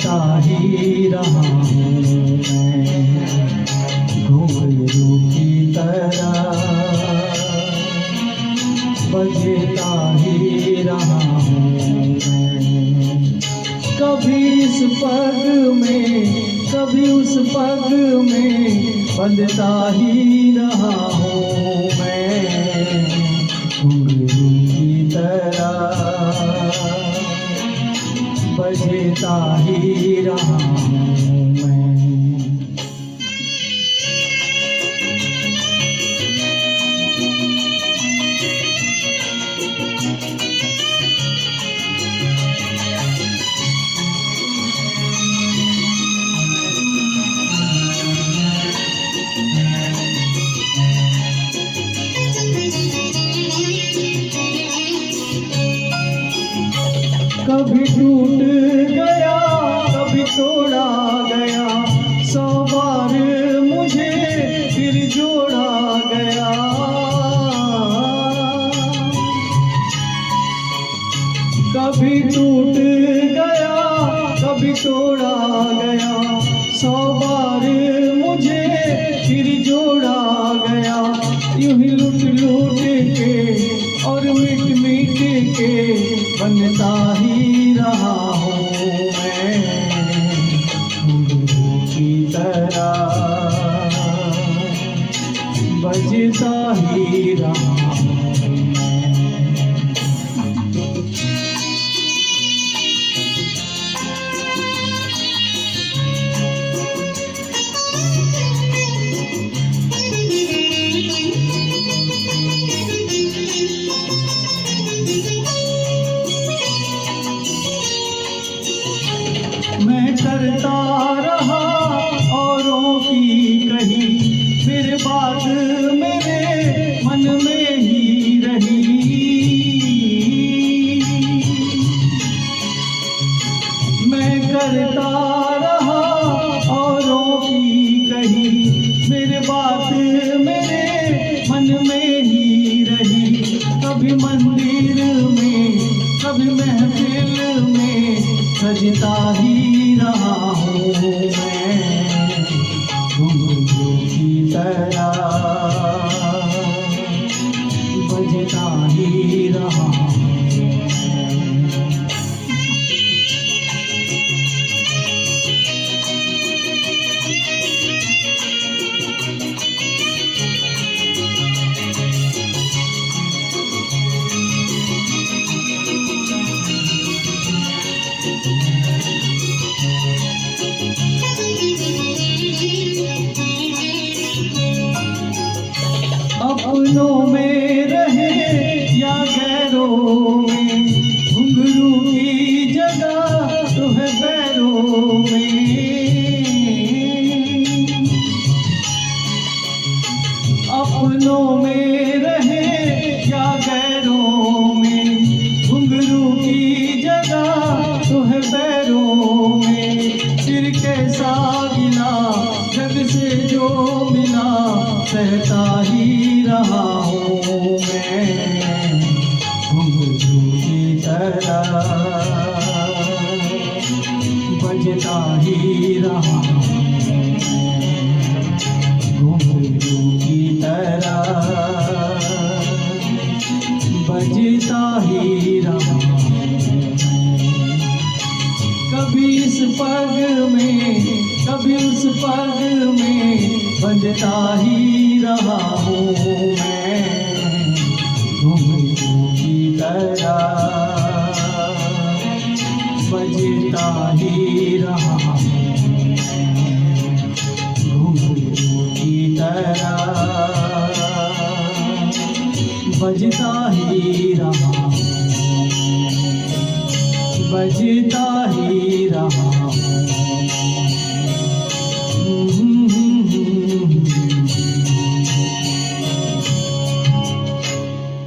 बजता ही रहा हूँ मैं, घुंघरू की तरह बजता ही रहा हूँ मैं। कभी इस पग में कभी उस पग में बंधता ही रहा हूँ मैं, घुंघरू की तरह बजता ही रहा हूँ मैं। कभी टूट गया कभी तोड़ा गया, 100 बार मुझे फिर जोड़ा गया। कभी टूट गया कभी तोड़ा गया, 100 बार मुझे फिर जोड़ा गया। यूं ही लुट लुट के और मिट मिट के बनता ही रहा हूँ मैं, घुंघरू की तरह बजता ही रहा हूँ मैं। मैं करता रहा औरों की कही, फिर बात मेरे मन में ही रही। मैं करता रहा औरों की कही, फिर बात मेरे मन में ही रही। कभी मंदिर में कभी महफिल में सजता ही रहा हूँ मैं, घुंघरू की तरह बजता ही रहा हूँ मैं। अपनों में रहे या गैरों में, घुंघरू की जगह तो है पैरों में। अपनों में रहे या गैरों में, घुंघरू की जगह तो है पैरों में। फिर कैसा गिला जग से जो मिला, सहता ही रहा हूँ मैं, घुंघरू की तरह बजता ही रहा हूँ मैं, घुंघरू की तरह बजता ही रहा हूँ मैं। कभी इस पग में कभी उस पग में बंधता ही रहा हूँ मैं, घुंघरू की तरह बजता ही रहा हूँ मैं, घुंघरू की तरह बजता ही रहा हूँ, बजता ही रहा हूँ।